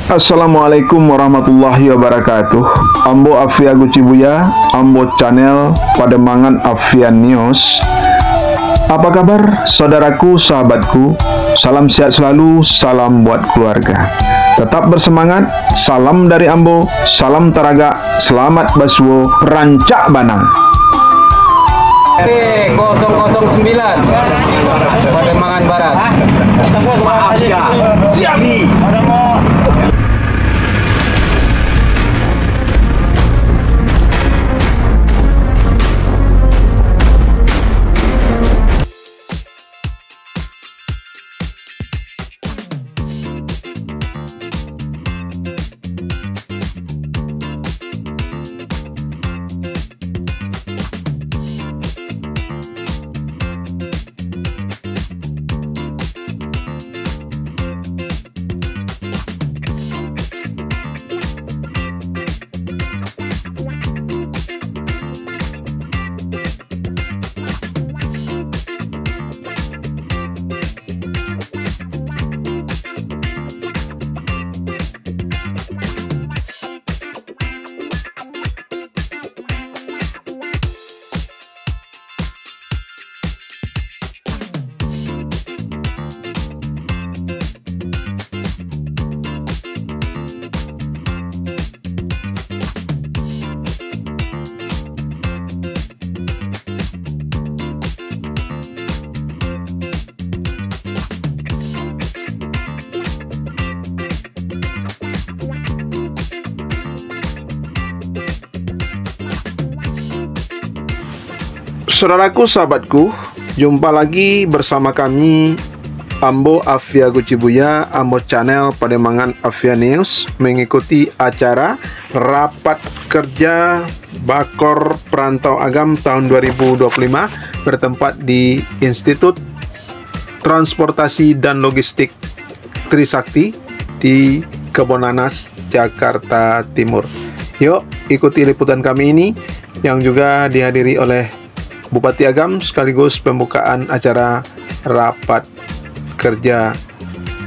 Assalamualaikum warahmatullahi wabarakatuh. Ambo Afia Gucibuya, Ambo Channel Pademangan Avian News. Apa kabar saudaraku, sahabatku? Salam sehat selalu, salam buat keluarga. Tetap bersemangat, salam dari Ambo, salam Taraga, selamat Basuo, Rancak Banang. P009 Pademangan Barat. Maaf ya. Siap. Saudaraku, sahabatku, jumpa lagi bersama kami Ambo Afia Gucibuya, Ambo Channel Pademangan Avian News, mengikuti acara Rapat Kerja Bakor Perantau Agam tahun 2025 bertempat di Institut Transportasi dan Logistik Trisakti di Kebonanas, Jakarta Timur. Yuk, ikuti liputan kami ini yang juga dihadiri oleh Bupati Agam sekaligus pembukaan acara Rapat Kerja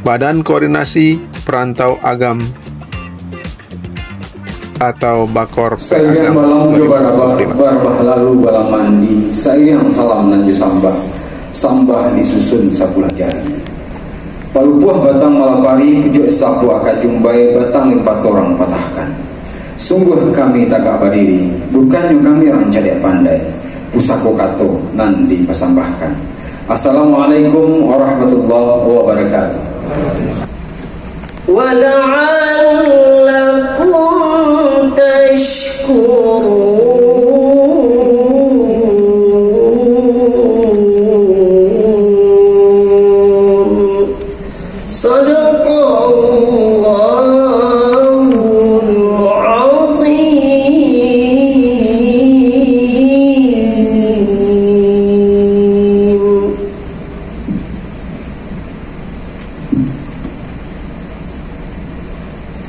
Badan Koordinasi Perantau Agam atau Bakor Sairang balang coba barbah lalu balang mandi, sairang salam nanju sambah disusun sapulah jari. Palupuah batang malapari pujuk estapu akajumbai batang limpat orang patahkan. Sungguh kami tagak berdiri, bukannya kami rancadek pandai. Pusako kato nanti pasambahkan. Assalamualaikum warahmatullahi wabarakatuh. Wa la'allakum tashkurun.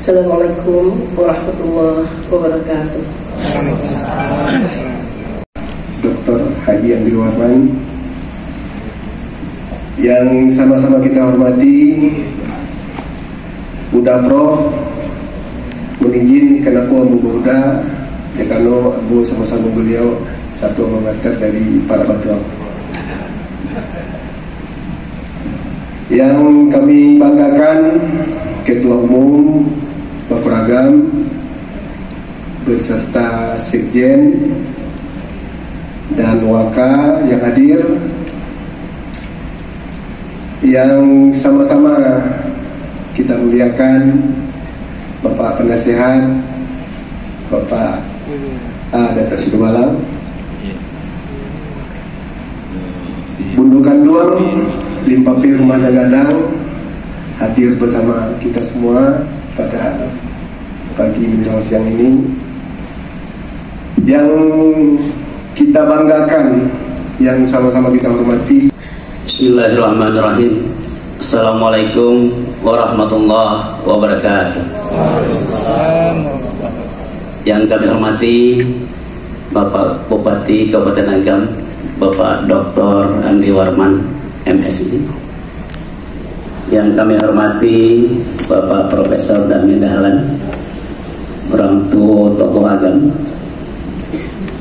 Assalamualaikum warahmatullahi wabarakatuh. Dr. Haji Andri Warman, yang sama-sama kita hormati, Buddha Prof, menizin kenapa Abu Burda, Dekano Abu sama-sama beliau satu mengajar dari para batuang. Yang kami banggakan Ketua Umum Bakor Agam beserta Sekjen dan Waka yang hadir, yang sama-sama kita muliakan Bapak Penasehat Bapak Datuk Sidomalang, Bundukan Duang Limpapi Rumah Gadang hadir bersama kita semua pada pagi menjelang siang ini. Yang kita banggakan, yang sama-sama kita hormati. Bismillahirrahmanirrahim. Assalamualaikum warahmatullahi wabarakatuh. Yang kami hormati Bapak Bupati Kabupaten Agam, Bapak Dr. Andri Warman, MSI, yang kami hormati Bapak Profesor Darmin Dahlan, orang tua tokoh agama,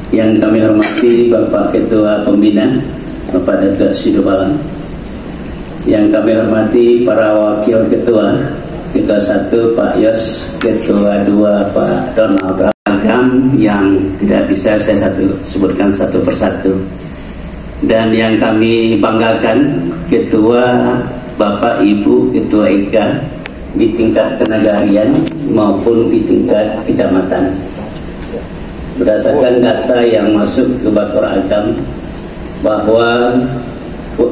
yang kami hormati Bapak Ketua Pembina Bapak Datuk Sidobalang, yang kami hormati para wakil ketua, Ketua 1 Pak Yos, Ketua 2 Pak Donald, agam yang tidak bisa saya sebutkan satu persatu, dan yang kami banggakan Ketua Bapak Ibu Ketua IKA di tingkat kenegarian maupun di tingkat kecamatan. Berdasarkan data yang masuk ke Bakor Agam, bahwa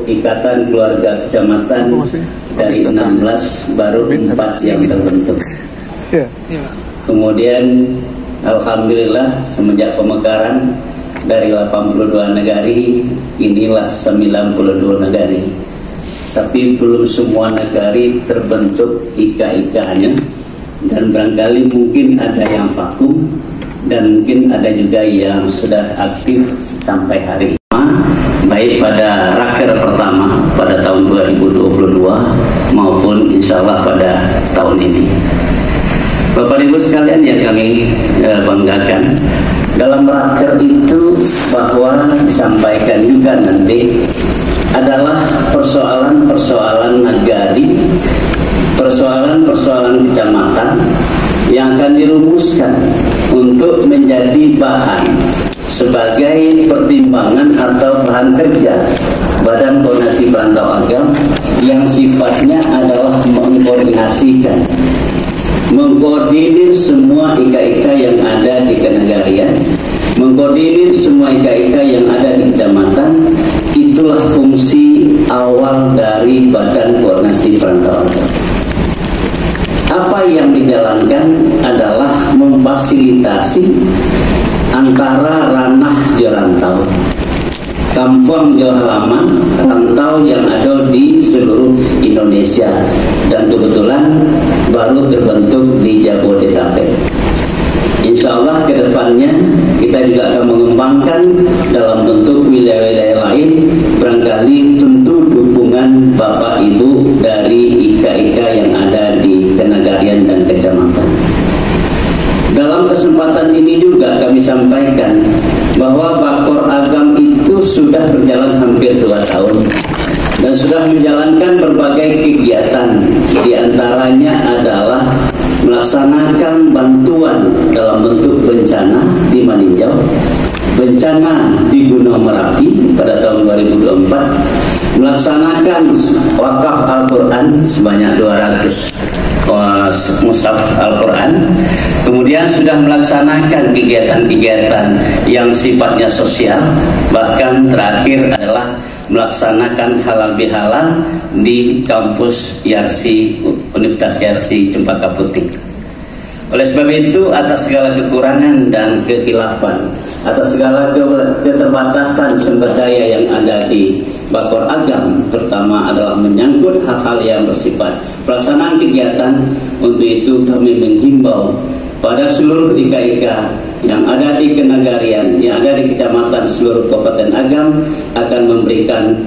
ikatan keluarga kecamatan dari 16 baru 4 yang terbentuk. Kemudian alhamdulillah semenjak pemekaran dari 82 negari, inilah 92 negari. Tapi belum semua negari terbentuk IKA-IKA-nya, dan barangkali mungkin ada yang vakum, dan mungkin ada juga yang sudah aktif sampai hari ini, baik pada raker pertama pada tahun 2022 maupun insya Allah pada tahun ini. Bapak Ibu sekalian yang kami banggakan, dalam raker itu bahwa disampaikan juga nanti adalah persoalan-persoalan nagari, persoalan-persoalan kecamatan yang akan dirumuskan untuk menjadi bahan sebagai pertimbangan atau bahan kerja Badan Koordinasi Perantau Agama yang sifatnya adalah mengkoordinir semua IKA-IKA yang ada di kenegarian, mengkoordinir semua IKA-IKA yang ada di kecamatan. Itulah fungsi awal dari Badan Koordinasi Perantau Agama. Apa yang dijalankan adalah memfasilitasi antara ranah jorantau, kampung jauh halaman, rantau yang ada di seluruh Indonesia, dan kebetulan baru terbentuk di Jabodetabek. Insya Allah ke depannya kita juga akan mengembangkan dalam bentuk wilayah-wilayah lain, barangkali tentu dukungan Bapak Ibu dari IKA-IKA yang ada di kenegarian dan kecamatan. Dalam kesempatan ini juga kami sampaikan bahwa Bakor Agam itu sudah berjalan hampir 2 tahun dan sudah menjalankan berbagai kegiatan. Di antaranya adalah melaksanakan bantuan dalam bentuk bencana di Maninjau, bencana di Gunung Merapi pada tahun 2024, melaksanakan wakaf Al-Quran sebanyak 200 mushaf Al-Quran, kemudian sudah melaksanakan kegiatan-kegiatan yang sifatnya sosial, bahkan terakhir adalah melaksanakan halal bihalal di kampus Yarsi, Universitas Yarsi Cempaka Putih. Oleh sebab itu, atas segala kekurangan dan kekhilafan, atas segala keterbatasan sumber daya yang ada di Bakor Agam, terutama adalah menyangkut hal-hal yang bersifat pelaksanaan kegiatan, untuk itu kami menghimbau pada seluruh IKA-IKA yang ada di kenegarian, yang ada di kecamatan seluruh Kabupaten Agam, akan memberikan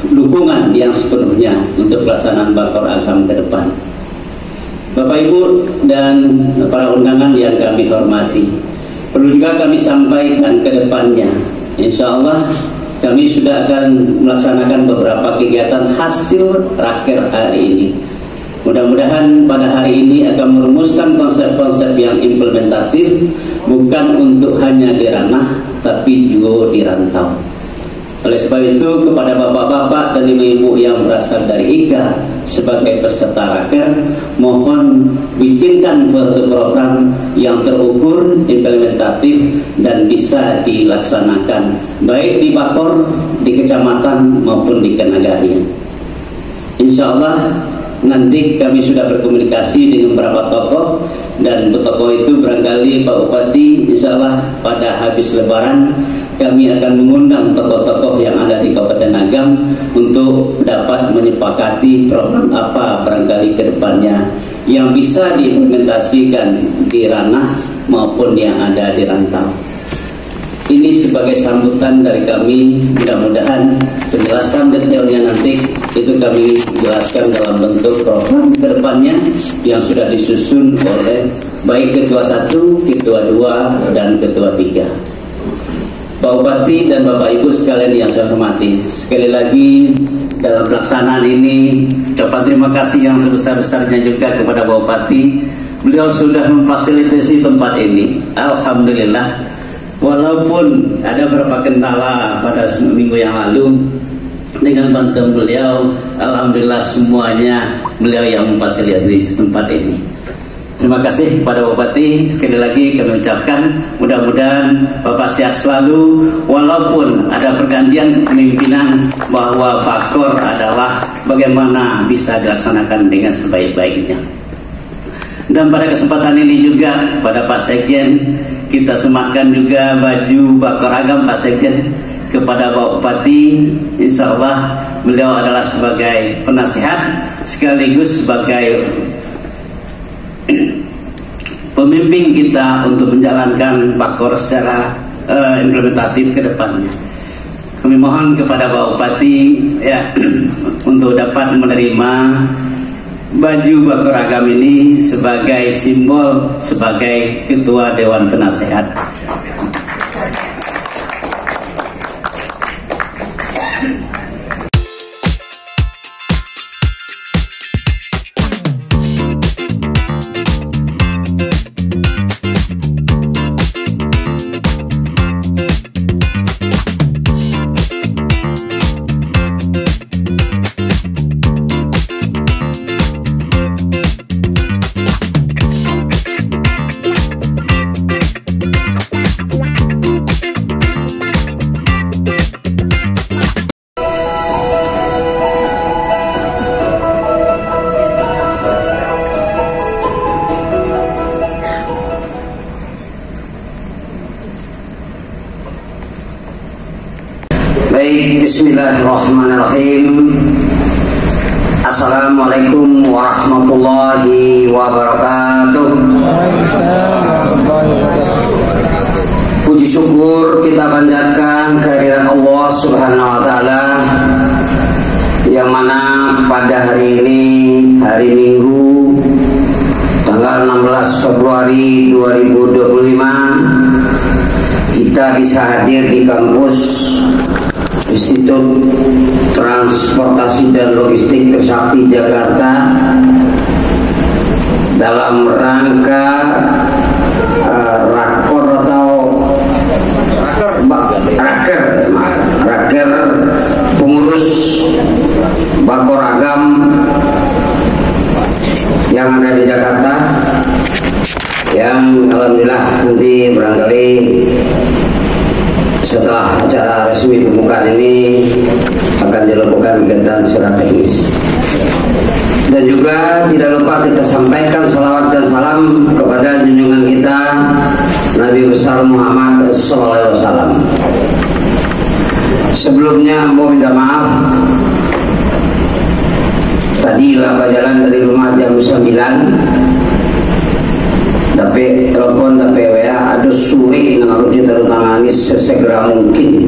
dukungan yang sepenuhnya untuk pelaksanaan Bakor Agam ke depan. Bapak Ibu dan para undangan yang kami hormati, perlu juga kami sampaikan ke depannya, insya Allah kami sudah akan melaksanakan beberapa kegiatan hasil raker hari ini. Mudah-mudahan pada hari ini akan merumuskan konsep-konsep yang implementatif, bukan untuk hanya di ranah, tapi juga di rantau. Oleh sebab itu, kepada bapak-bapak dan ibu-ibu yang berasal dari IKA sebagai peserta raker, mohon bikinkan suatu program yang terukur, implementatif, dan bisa dilaksanakan baik di Bakor, di kecamatan maupun di kenegarian. Insya Allah nanti kami sudah berkomunikasi dengan beberapa tokoh, dan tokoh itu barangkali Pak Bupati, insya Allah pada habis Lebaran kami akan mengundang tokoh-tokoh yang ada di Kabupaten Agam untuk dapat menyepakati program apa barangkali ke depannya yang bisa diimplementasikan di ranah maupun yang ada di rantau. Ini sebagai sambutan dari kami, mudah-mudahan penjelasan detailnya nanti itu kami jelaskan dalam bentuk program ke depannya yang sudah disusun oleh baik Ketua 1, Ketua 2, dan Ketua 3. Pak Bupati dan Bapak Ibu sekalian yang saya hormati, sekali lagi dalam pelaksanaan ini ucapan terima kasih yang sebesar-besarnya juga kepada Pak Bupati. Beliau sudah memfasilitasi tempat ini. Alhamdulillah, walaupun ada beberapa kendala pada minggu yang lalu, dengan bantuan beliau, alhamdulillah semuanya beliau yang memfasilitasi tempat ini. Terima kasih kepada Bupati. Sekali lagi kami ucapkan mudah-mudahan Bapak sehat selalu, walaupun ada pergantian kepemimpinan, bahwa Bakor adalah bagaimana bisa dilaksanakan dengan sebaik-baiknya. Dan pada kesempatan ini juga kepada Pak Sekjen, kita sematkan juga baju Bakor Agam Pak Sekjen kepada Pak Bupati. Insya Allah beliau adalah sebagai penasihat sekaligus sebagai pemimpin kita untuk menjalankan Bakor secara implementatif ke depannya. Kami mohon kepada Pak Bupati ya untuk dapat menerima baju Bakor Agam ini sebagai simbol, sebagai Ketua Dewan Penasehat. Baik, bismillahirrahmanirrahim. Assalamualaikum warahmatullahi wabarakatuh. Puji syukur kita panjatkan kehadiran Allah Subhanahu wa taala, yang mana pada hari ini, hari Minggu tanggal 16 Februari 2025, kita bisa hadir di kampus Institut Transportasi dan Logistik Trisakti Jakarta dalam rangka rakor atau raker pengurus Bakor Agam yang ada di Jakarta, yang alhamdulillah nanti barangkali setelah acara resmi pembukaan ini akan dilakukan kegiatan secara teknis. Dan juga tidak lupa kita sampaikan salawat dan salam kepada junjungan kita Nabi besar Muhammad SAW. Sebelumnya mau minta maaf, tadi lambat jalan dari rumah jam 9, tapi telepon, tapi WA, ada suri yang harus ditangani sesegera mungkin.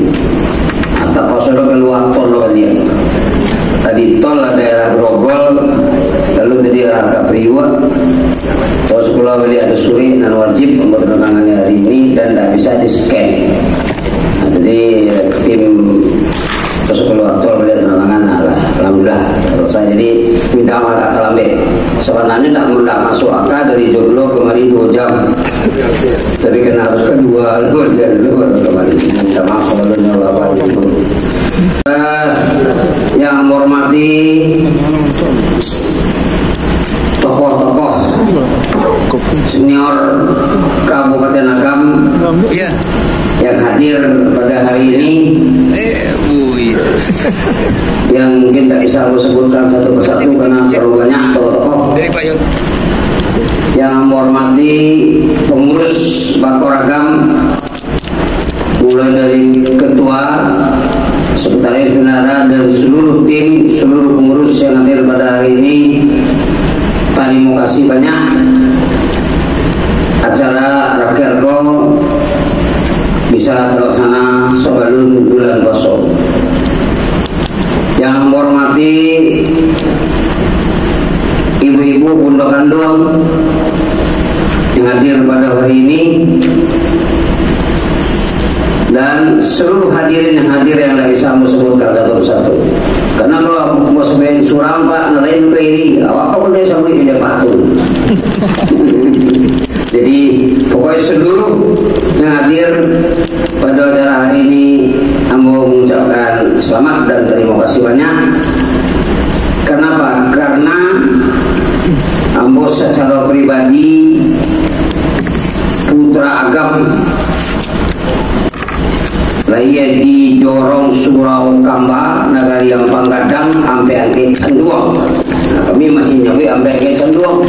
Atau kalau sudah keluar tol dia, tadi tol daerah Grogol, lalu tadi arah Kapriwa. Kalau sekolah beli ada suri dan wajib untuk ditangani hari ini dan tidak bisa di scan. Nah, jadi tim terus keluar tol beli tangan, alhamdulillah selesai. Jadi minta maaf agak terlambat. Sebenarnya tidak masuk akal dari Joglo kemarin 2 jam, tapi kan harus kedua kemarin. Minta maaf sebelumnya Bapak Ibu. Yang menghormati tokoh-tokoh senior Kabupaten Agam yang hadir pada hari ini, yang mungkin tidak bisa aku sebutkan satu persatu karena terlalu banyak tokoh-tokoh. Yang menghormati pengurus Bakor Agam, mulai dari ketua, sekretaris bendahara dan seluruh tim, seluruh pengurus yang hadir pada hari ini. Terima kasih banyak. Acara Rakerko bisa terlaksana sebelum bulan puasa. Yang menghormati hormati ibu-ibu untuk kandung yang hadir pada hari ini dan seluruh hadirin yang hadir yang tidak bisa sebutkan satu persatu. Karena kalau mau sebagian suram pak, nelayan ke ini, apa pun dia sampai dia patuh. Jadi pokoknya seluruh yang hadir pada acara hari ini, ambo mengucapkan selamat dan terima kasih banyak. Kenapa? Karena ambo secara pribadi putra agam lahir di Jorong Surau Kamba, Nagari yang Panggadang, sampai angke Canduang. Nah, kami masih nyampe sampai angke Canduang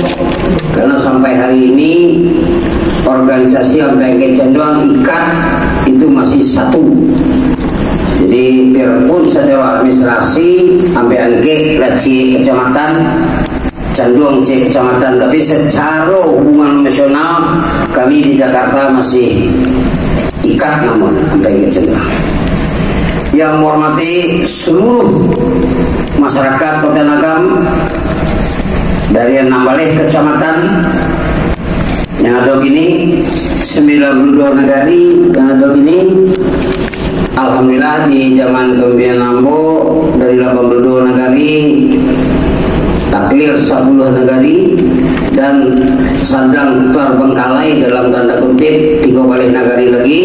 karena sampai hari ini organisasi sampai angke Canduang ikat itu masih satu. Jadi biarpun secara administrasi sampai angke Laci kecamatan, Canduang C kecamatan, tapi secara hubungan nasional kami di Jakarta masih ikat namun sampai ke Canduang. Yang menghormati seluruh masyarakat Kota Nagam dari 6 balai kecamatan yang ada gini, 92 negari yang ada gini. Alhamdulillah di zaman kepemimpinan Ambo dari 82 negari taklir 10 negari dan sedang terbengkalai dalam tanda kutip 3 balai negari lagi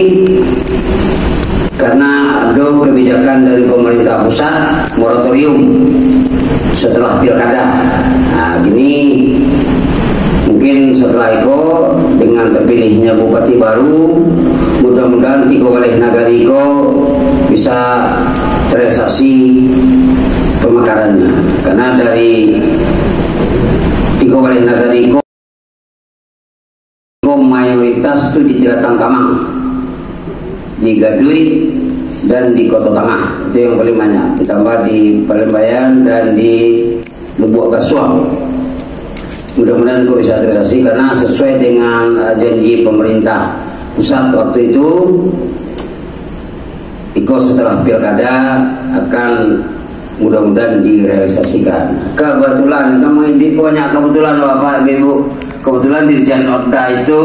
karena ada kebijakan dari pemerintah pusat moratorium setelah pilkada. Nah gini mungkin setelah itu dengan terpilihnya bupati baru, mudah-mudahan 3 balai negari itu bisa terrealisasi pemekarannya. Karena dari 3 balai negari itu mayoritas itu di Jelatang Kamang, di Gadui dan di Kota Tengah, itu yang paling banyak. Ditambah di Palembayan dan di Lubuk Basuang. Mudah-mudahan itu bisa terrealisasi karena sesuai dengan janji pemerintah pusat waktu itu, setelah pilkada akan mudah-mudahan direalisasikan. Kebetulan kamu ini banyak kebetulan Bapak Ibu, kebetulan Dirjen Orda itu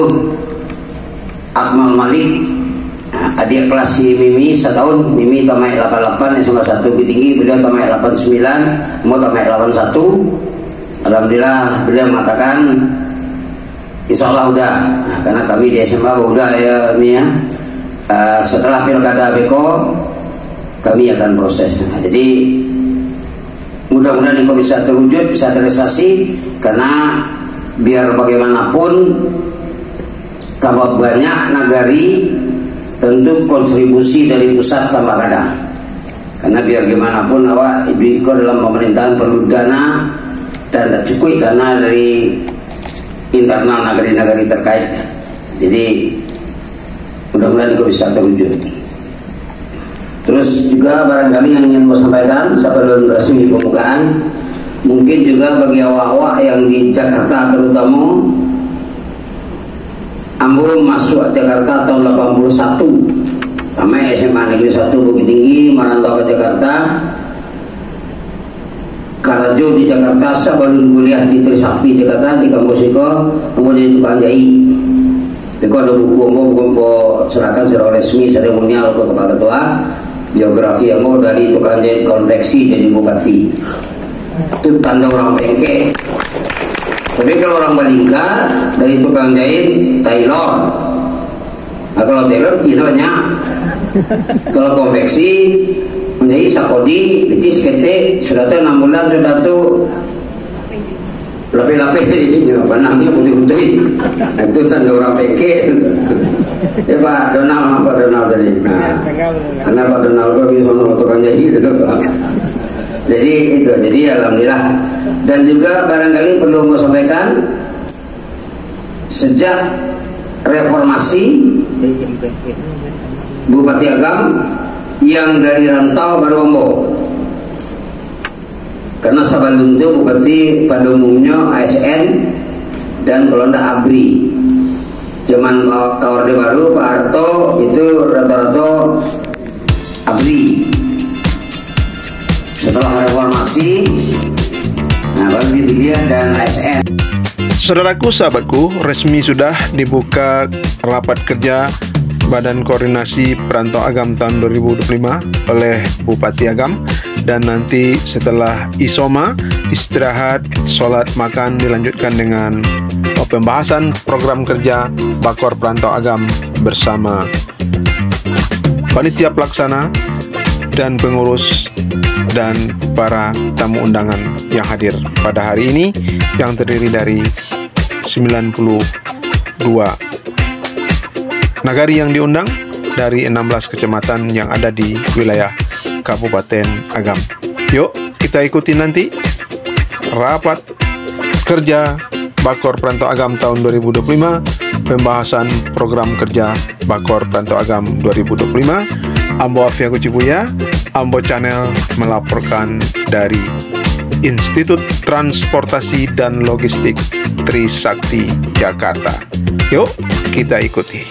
Akmal Malik, adik kelas si Mimi setahun. Mimi tamai 88, yang nomor 1 lebih tinggi, beliau tamai 89, mau tamai 81. Alhamdulillah beliau mengatakan insya Allah udah, nah, karena kami di SMA udah ya Mi ya. Setelah pilkada Beko kami akan proses. Nah, jadi mudah-mudahan itu bisa terwujud, bisa terrealisasi karena biar bagaimanapun tambah banyak nagari tentu kontribusi dari pusat tambah kadang. Karena biar gimana pun awak ibu dalam pemerintahan perlu dana dan cukup dana dari internal nagari-nagari terkait. Jadi mudah-mudahan itu bisa terwujud. Terus juga barangkali yang ingin saya sampaikan sebelum resmi pembukaan, mungkin juga bagi awak-awak yang di Jakarta terutama, Ambo masuk Jakarta tahun 81, sama SMA Negeri 1 Bukit Tinggi, merantau ke Jakarta. Karajo di Jakarta, sebelum kuliah di Trisakti Jakarta di kampus Iko, kemudian di tukang jahit. Iko ada buku serahkan secara resmi seremonial ke Kepala Ketua. Biografi Ambo dari tukang jahit konveksi jadi bupati. Itu tanda orang bengke. Tapi kalau orang Balingga dari tukang jahit tailor. Nah, kalau tailor tidak banyak. Kalau konveksi menjadi sakodi, betis kete, sudah tuh 6 bulan sudah tuh lapis-lapis ini panangnya putih-putih. Nah, itu tanda orang bengke. Ya Pak Donald tadi. Nah, karena Pak Donald kok bisa tukang jahit itu. Jadi itu, jadi alhamdulillah. Dan juga barangkali perlu saya sampaikan, sejak reformasi Bupati Agam yang dari rantau baru Ambo. Karena sebelum itu Bupati pada umumnya ASN dan kalau tidak ABRI. Zaman Orde Baru Pak Harto itu rata-rata ABRI. setelah reformasi, baru dipilih dan ASN. Saudaraku, sahabatku, resmi sudah dibuka rapat kerja Badan Koordinasi Perantau Agam tahun 2025 oleh Bupati Agam, dan nanti setelah isoma, istirahat, sholat, makan, dilanjutkan dengan pembahasan program kerja Bakor Perantau Agam bersama panitia pelaksana dan pengurus dan para tamu undangan yang hadir pada hari ini, yang terdiri dari 92 nagari yang diundang dari 16 kecamatan yang ada di wilayah Kabupaten Agam. Yuk kita ikuti nanti rapat kerja Bakor Perantau Agam tahun 2025, pembahasan program kerja Bakor Perantau Agam 2025. Ambo Afiago Cibuya, Ambo Channel melaporkan dari Institut Transportasi dan Logistik Trisakti Jakarta. Yuk kita ikuti.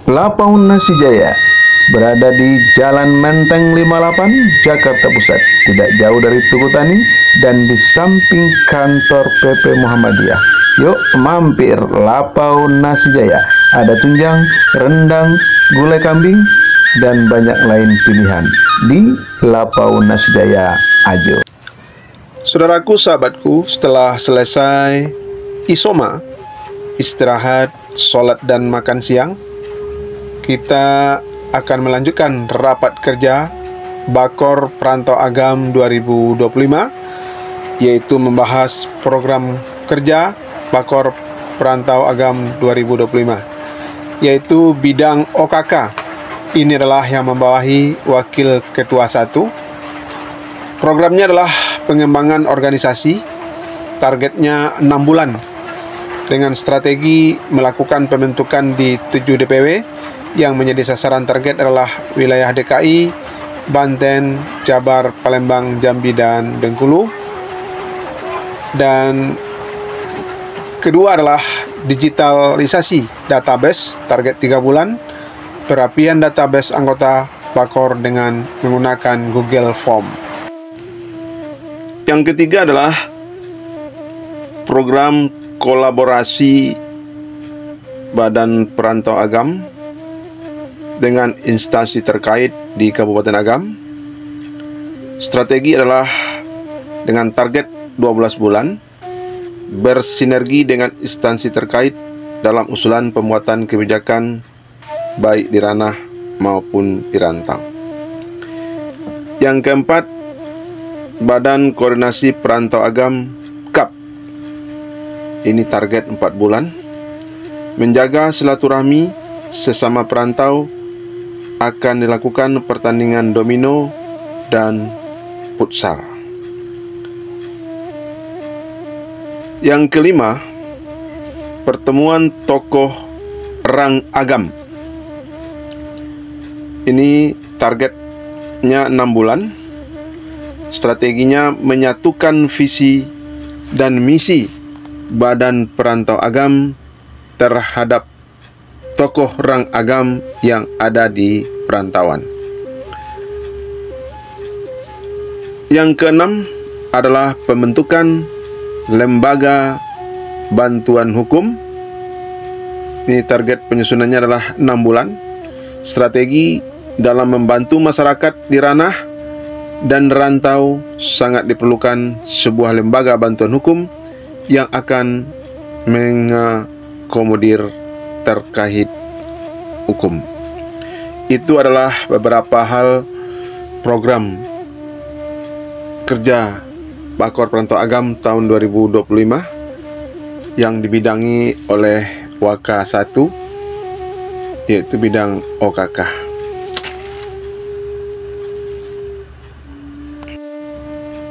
Lapau Nasi Jaya berada di Jalan Menteng 58, Jakarta Pusat, tidak jauh dari Tugu Tani dan di samping kantor PP Muhammadiyah. Yuk mampir Lapau Nasi Jaya. Ada tunjang, rendang, gulai kambing, dan banyak lain pilihan di Lapau Nasi Jaya Ajo. Saudaraku, sahabatku, setelah selesai isoma, istirahat, sholat dan makan siang, kita akan melanjutkan rapat kerja Bakor Perantau Agam 2025, yaitu membahas program kerja Bakor Perantau Agam 2025, yaitu bidang OKK. Ini adalah yang membawahi Wakil Ketua 1. Programnya adalah pengembangan organisasi, targetnya 6 bulan, dengan strategi melakukan pembentukan di 7 DPW, yang menjadi sasaran target adalah wilayah DKI, Banten, Jabar, Palembang, Jambi, dan Bengkulu. Dan kedua adalah digitalisasi database, target 3 bulan, perapian database anggota Bakor dengan menggunakan Google Form. Yang ketiga adalah program kolaborasi Badan Perantau Agam dengan instansi terkait di Kabupaten Agam. Strategi adalah dengan target 12 bulan, bersinergi dengan instansi terkait dalam usulan pembuatan kebijakan baik di ranah maupun di rantau. Yang keempat, Badan Koordinasi Perantau Agam KAP. Ini target 4 bulan, menjaga silaturahmi sesama perantau, akan dilakukan pertandingan domino dan futsal. Yang kelima, pertemuan tokoh Rang Agam. Ini targetnya 6 bulan. Strateginya menyatukan visi dan misi Badan Perantau Agam terhadap tokoh Rang Agam yang ada di perantauan. Yang keenam adalah pembentukan lembaga bantuan hukum. Ini target penyusunannya adalah 6 bulan. Strategi dalam membantu masyarakat di ranah dan rantau sangat diperlukan sebuah lembaga bantuan hukum yang akan mengakomodir terkait hukum. Itu adalah beberapa hal program kerja Bakor Perantau Agam tahun 2025 yang dibidangi oleh Waka 1, yaitu bidang OKK.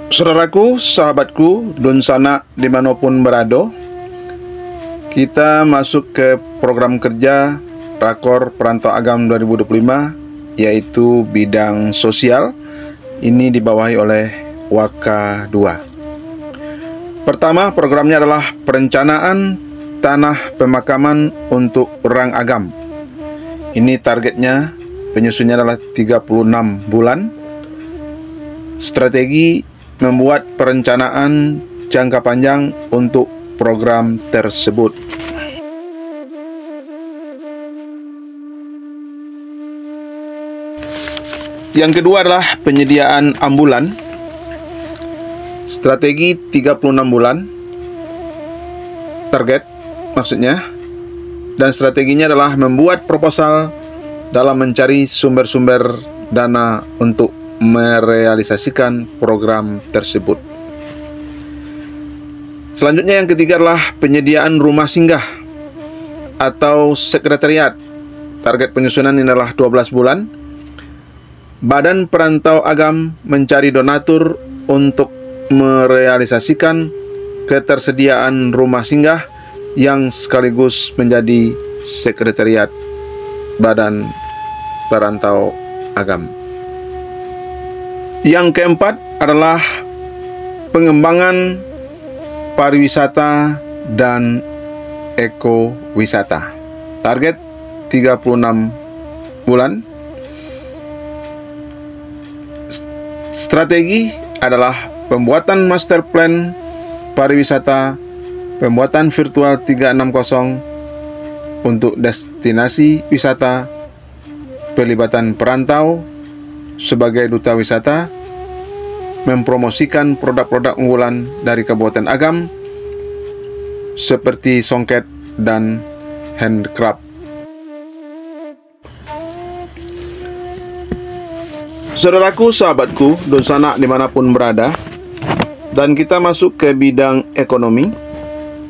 Saudaraku, sahabatku, dun sanak dimanapun berada, kita masuk ke program kerja Rakor Perantau Agam 2025, yaitu bidang sosial. Ini dibawahi oleh Waka 2. Pertama, programnya adalah perencanaan tanah pemakaman untuk orang agam. Ini targetnya, penyusunnya adalah 36 bulan. Strategi membuat perencanaan jangka panjang untuk program tersebut. Yang kedua adalah penyediaan ambulan. Strategi 36 bulan. Target maksudnya. Dan strateginya adalah membuat proposal dalam mencari sumber-sumber dana untuk merealisasikan program tersebut. Selanjutnya yang ketiga adalah penyediaan rumah singgah atau sekretariat. Target penyusunan ini adalah 12 bulan. Badan Perantau Agam mencari donatur untuk merealisasikan ketersediaan rumah singgah yang sekaligus menjadi sekretariat Badan Perantau Agam. Yang keempat adalah pengembangan pariwisata dan ekowisata. Target 36 bulan. Strategi adalah pembuatan master plan pariwisata, pembuatan virtual 360 untuk destinasi wisata, pelibatan perantau sebagai duta wisata, mempromosikan produk-produk unggulan dari Kabupaten Agam seperti songket dan handcraft. Saudaraku, sahabatku, dun sanak dimanapun berada, dan kita masuk ke bidang ekonomi.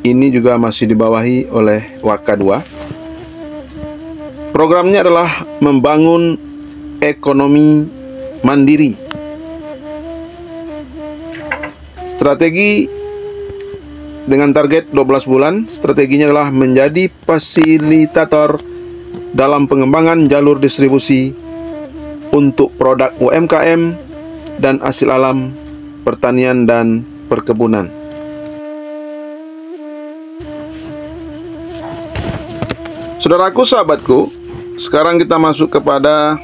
Ini juga masih dibawahi oleh Waka 2. Programnya adalah membangun ekonomi mandiri. Strategi dengan target 12 bulan. Strateginya adalah menjadi fasilitator dalam pengembangan jalur distribusi untuk produk UMKM dan hasil alam, pertanian dan perkebunan. Saudaraku, sahabatku, sekarang kita masuk kepada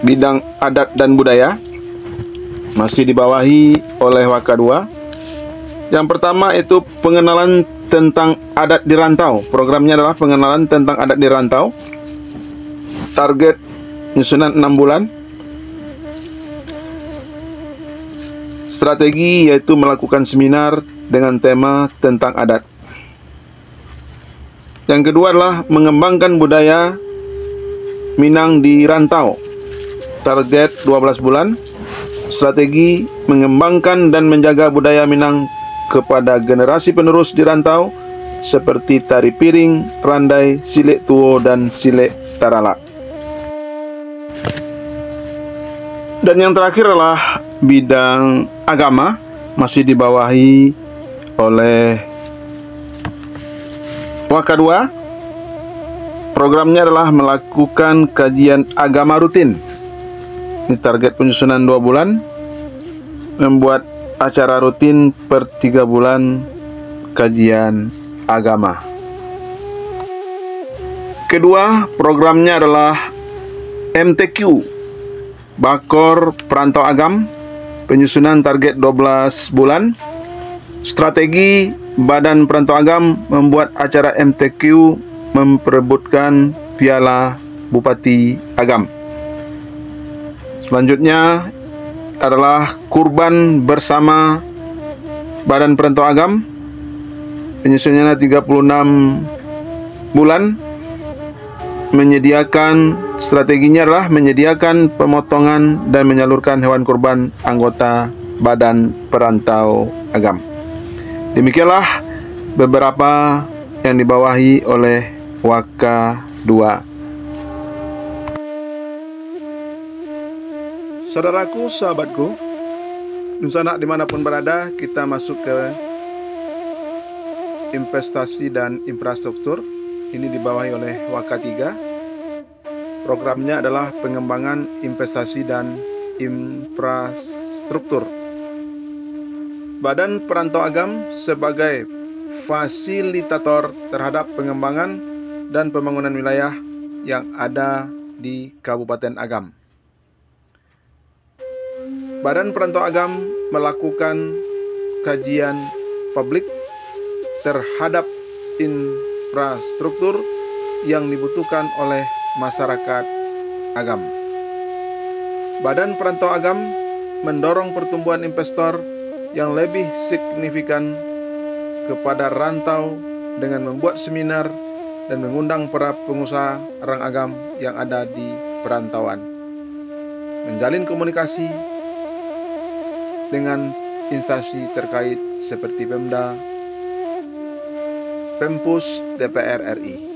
bidang adat dan budaya. Masih dibawahi oleh Waka 2. Yang pertama itu pengenalan tentang adat di rantau. Programnya adalah pengenalan tentang adat di rantau. Target penyusunan 6 bulan. Strategi yaitu melakukan seminar dengan tema tentang adat. Yang kedua adalah mengembangkan budaya Minang di rantau. Target 12 bulan. Strategi mengembangkan dan menjaga budaya Minang kepada generasi penerus di rantau seperti tari piring, randai, silek tuo, dan silek taralak. Dan yang terakhir adalah bidang agama, masih dibawahi oleh Waka 2. Programnya adalah melakukan kajian agama rutin. Ini target penyusunan 2 bulan. Membuat acara rutin per 3 bulan kajian agama. Kedua, programnya adalah MTQ, Bakor Perantau Agam, penyusunan target 12 bulan. Strategi Badan Perantau Agam membuat acara MTQ memperebutkan Piala Bupati Agam. Selanjutnya adalah kurban bersama Badan Perantau Agam. Penyusunannya 36 bulan. Strateginya adalah menyediakan pemotongan dan menyalurkan hewan kurban anggota Badan Perantau Agam. Demikianlah beberapa yang dibawahi oleh Waka 2. Saudaraku, sahabatku, Nusanak dimanapun berada, kita masuk ke investasi dan infrastruktur. Ini dibawahi oleh Waka 3. Programnya adalah pengembangan investasi dan infrastruktur. Badan Perantau Agam sebagai fasilitator terhadap pengembangan dan pembangunan wilayah yang ada di Kabupaten Agam. Badan Perantau Agam melakukan kajian publik terhadap infrastruktur yang dibutuhkan oleh masyarakat Agam. Badan Perantau Agam mendorong pertumbuhan investor yang lebih signifikan kepada rantau dengan membuat seminar dan mengundang para pengusaha orang Agam yang ada di perantauan. Menjalin komunikasi dengan instansi terkait seperti Pemda, Pempus, DPR RI.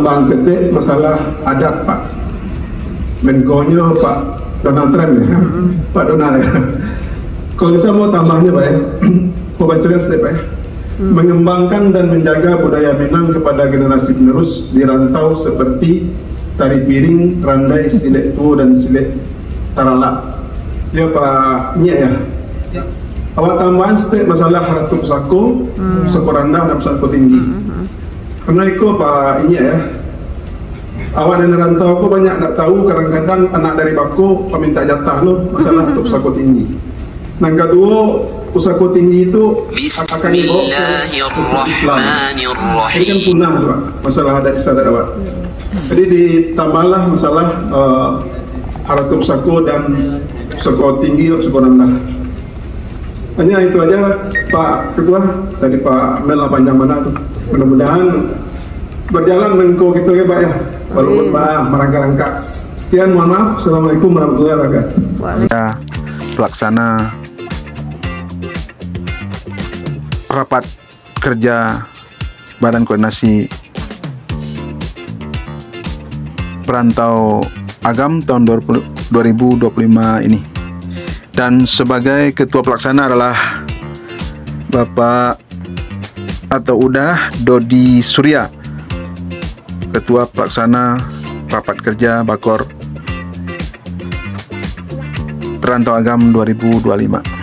menembang titik masalah adat Pak Menko-nya Pak Donald Trump ya, Pak Donald ya. Kalau saya mau tambahnya Pak ya, mau bacakan sedikit Pak ya. Mengembangkan dan menjaga budaya Minang kepada generasi penerus di rantau seperti tari piring, randai, silek tuo dan silek taralak. Ya Pak Nye ya. Awak tambahan sedikit masalah haratu pusako, pusako rendah dan pusako tinggi. Karena itu Pak Nye ya. Awak dan rantau aku banyak nak tahu, kadang-kadang anak dari Bako minta jatah lo masalah untuk pusako tinggi. Yang kedua, pusako tinggi itu akan dibawa ke Islam. Ini kan punah Pak, masalah adat istiadat awak. Jadi ditambahlah masalah haratu pusako dan pusako tinggi dan pusako rendah. Hanya itu aja Pak Ketua, tadi Pak Mel panjang mana tuh. Mudah-mudahan berjalan Menko gitu ya Pak ya. Walaupun Pak merangkak-rangkak. Sekian, mohon maaf. Assalamualaikum warahmatullahi wabarakatuh. Ya, pelaksana rapat kerja Badan Koordinasi Perantau Agam tahun 2025 ini. Dan sebagai ketua pelaksana adalah Bapak atau udah Dodi Surya, ketua pelaksana rapat kerja Bakor Perantau Agam 2025.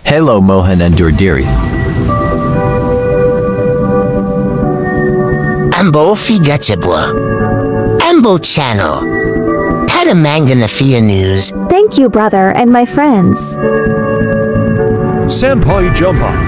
Hello Mohan and Durdiri. Ambo figa cebua. Ambo Channel. Padamanganafia News. Thank you, brother and my friends. Senpai Jumper.